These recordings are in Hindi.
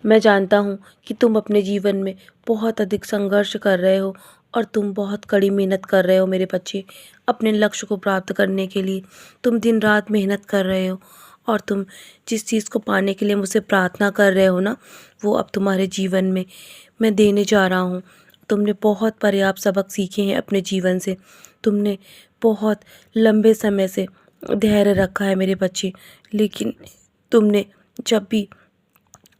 मैं जानता हूँ कि तुम अपने जीवन में बहुत अधिक संघर्ष कर रहे हो और तुम बहुत कड़ी मेहनत कर रहे हो मेरे बच्चे। अपने लक्ष्य को प्राप्त करने के लिए तुम दिन रात मेहनत कर रहे हो और तुम जिस चीज़ को पाने के लिए मुझसे प्रार्थना कर रहे हो ना, वो अब तुम्हारे जीवन में मैं देने जा रहा हूँ। तुमने बहुत पर्याप्त सबक सीखे हैं अपने जीवन से। तुमने बहुत लंबे समय से धैर्य रखा है मेरे बच्चे, लेकिन तुमने जब भी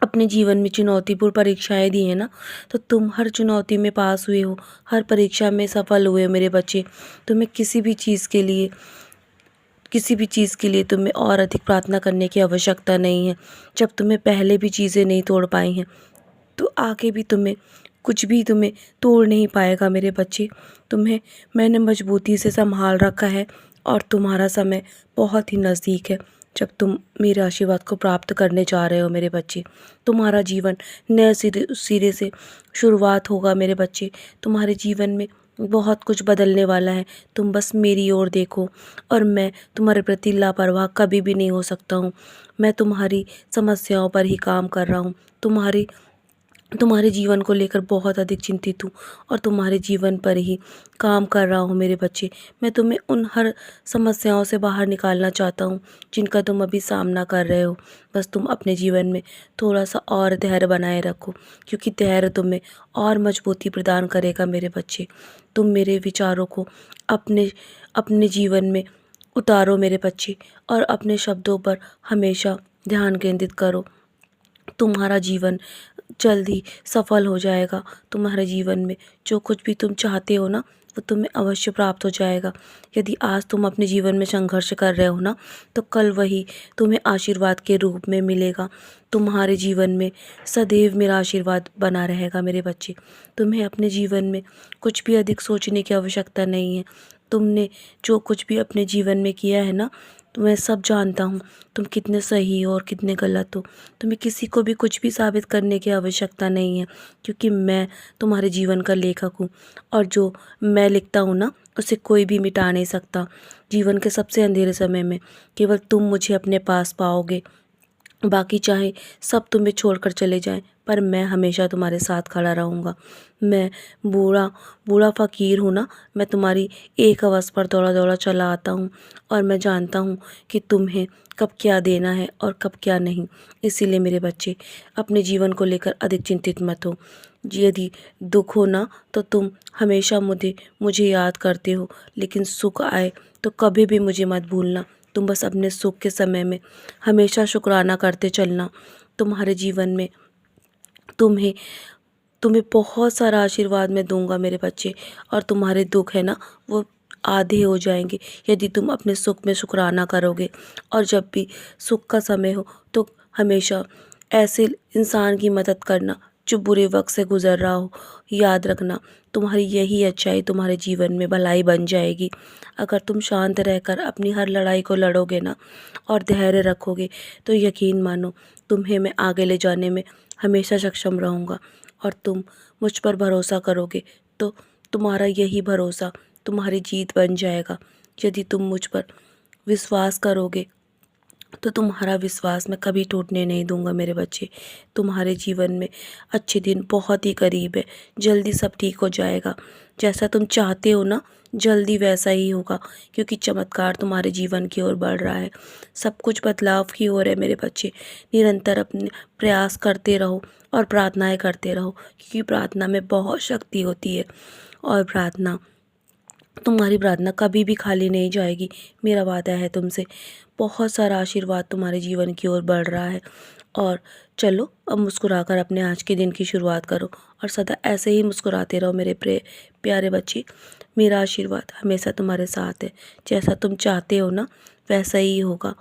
अपने जीवन में चुनौतीपूर्ण परीक्षाएं दी हैं ना, तो तुम हर चुनौती में पास हुए हो, हर परीक्षा में सफल हुए हो मेरे बच्चे। तुम्हें किसी भी चीज़ के लिए तुम्हें और अधिक प्रार्थना करने की आवश्यकता नहीं है। जब तुम्हें पहले भी चीज़ें नहीं तोड़ पाई हैं, तो आगे भी कुछ भी तुम्हें तोड़ नहीं पाएगा मेरे बच्चे। तुम्हें मैंने मजबूती से संभाल रखा है और तुम्हारा समय बहुत ही नज़दीक है जब तुम मेरे आशीर्वाद को प्राप्त करने जा रहे हो मेरे बच्चे। तुम्हारा जीवन नए सिरे से शुरुआत होगा मेरे बच्चे। तुम्हारे जीवन में बहुत कुछ बदलने वाला है। तुम बस मेरी ओर देखो और मैं तुम्हारे प्रति लापरवाह कभी भी नहीं हो सकता हूँ। मैं तुम्हारी समस्याओं पर ही काम कर रहा हूँ। तुम्हारे जीवन को लेकर बहुत अधिक चिंतित हूँ और तुम्हारे जीवन पर ही काम कर रहा हूँ मेरे बच्चे। मैं तुम्हें उन हर समस्याओं से बाहर निकालना चाहता हूँ जिनका तुम अभी सामना कर रहे हो। बस तुम अपने जीवन में थोड़ा सा और धैर्य बनाए रखो, क्योंकि धैर्य तुम्हें और मजबूती प्रदान करेगा मेरे बच्चे। तुम मेरे विचारों को अपने अपने जीवन में उतारो मेरे बच्चे और अपने शब्दों पर हमेशा ध्यान केंद्रित करो। तुम्हारा जीवन जल्द ही सफल हो जाएगा। तुम्हारे जीवन में जो कुछ भी तुम चाहते हो ना, वो तुम्हें अवश्य प्राप्त हो जाएगा। यदि आज तुम अपने जीवन में संघर्ष कर रहे हो ना, तो कल वही तुम्हें आशीर्वाद के रूप में मिलेगा। तुम्हारे जीवन में सदैव मेरा आशीर्वाद बना रहेगा मेरे बच्चे। तुम्हें अपने जीवन में कुछ भी अधिक सोचने की आवश्यकता नहीं है। तुमने जो कुछ भी अपने जीवन में किया है ना, तो मैं सब जानता हूँ तुम कितने सही हो और कितने गलत हो। तुम्हें किसी को भी कुछ भी साबित करने की आवश्यकता नहीं है, क्योंकि मैं तुम्हारे जीवन का लेखक हूँ और जो मैं लिखता हूँ ना, उसे कोई भी मिटा नहीं सकता। जीवन के सबसे अंधेरे समय में केवल तुम मुझे अपने पास पाओगे। बाकी चाहे सब तुम्हें छोड़कर चले जाएं, पर मैं हमेशा तुम्हारे साथ खड़ा रहूँगा। मैं बूढ़ा बूढ़ा फ़कीर हूँ ना, मैं तुम्हारी एक आवाज़ पर दौड़ा दौड़ा चला आता हूँ और मैं जानता हूँ कि तुम्हें कब क्या देना है और कब क्या नहीं। इसीलिए मेरे बच्चे, अपने जीवन को लेकर अधिक चिंतित मत हो। यदि दुख हो ना, तो तुम हमेशा मुझे याद करते हो, लेकिन सुख आए तो कभी भी मुझे मत भूलना। तुम बस अपने सुख के समय में हमेशा शुक्राना करते चलना। तुम्हारे जीवन में तुम्हें तुम्हें बहुत सारा आशीर्वाद मैं दूंगा मेरे बच्चे, और तुम्हारे दुख है ना, वो आधे हो जाएंगे यदि तुम अपने सुख में शुक्राना करोगे। और जब भी सुख का समय हो, तो हमेशा ऐसे इंसान की मदद करना जो बुरे वक्त से गुजर रहा हो। याद रखना, तुम्हारी यही अच्छाई तुम्हारे जीवन में भलाई बन जाएगी। अगर तुम शांत रहकर अपनी हर लड़ाई को लड़ोगे ना और धैर्य रखोगे, तो यकीन मानो, तुम्हें मैं आगे ले जाने में हमेशा सक्षम रहूँगा। और तुम मुझ पर भरोसा करोगे तो तुम्हारा यही भरोसा तुम्हारी जीत बन जाएगा। यदि तुम मुझ पर विश्वास करोगे, तो तुम्हारा विश्वास मैं कभी टूटने नहीं दूंगा मेरे बच्चे। तुम्हारे जीवन में अच्छे दिन बहुत ही करीब है। जल्दी सब ठीक हो जाएगा। जैसा तुम चाहते हो ना, जल्दी वैसा ही होगा, क्योंकि चमत्कार तुम्हारे जीवन की ओर बढ़ रहा है। सब कुछ बदलाव की ओर है मेरे बच्चे। निरंतर अपने प्रयास करते रहो और प्रार्थनाएं करते रहो, क्योंकि प्रार्थना में बहुत शक्ति होती है और तुम्हारी प्रार्थना कभी भी खाली नहीं जाएगी। मेरा वादा है तुमसे। बहुत सारा आशीर्वाद तुम्हारे जीवन की ओर बढ़ रहा है। और चलो, अब मुस्कुराकर अपने आज के दिन की शुरुआत करो और सदा ऐसे ही मुस्कुराते रहो मेरे प्यारे बच्चे। मेरा आशीर्वाद हमेशा तुम्हारे साथ है। जैसा तुम चाहते हो ना, वैसा ही होगा।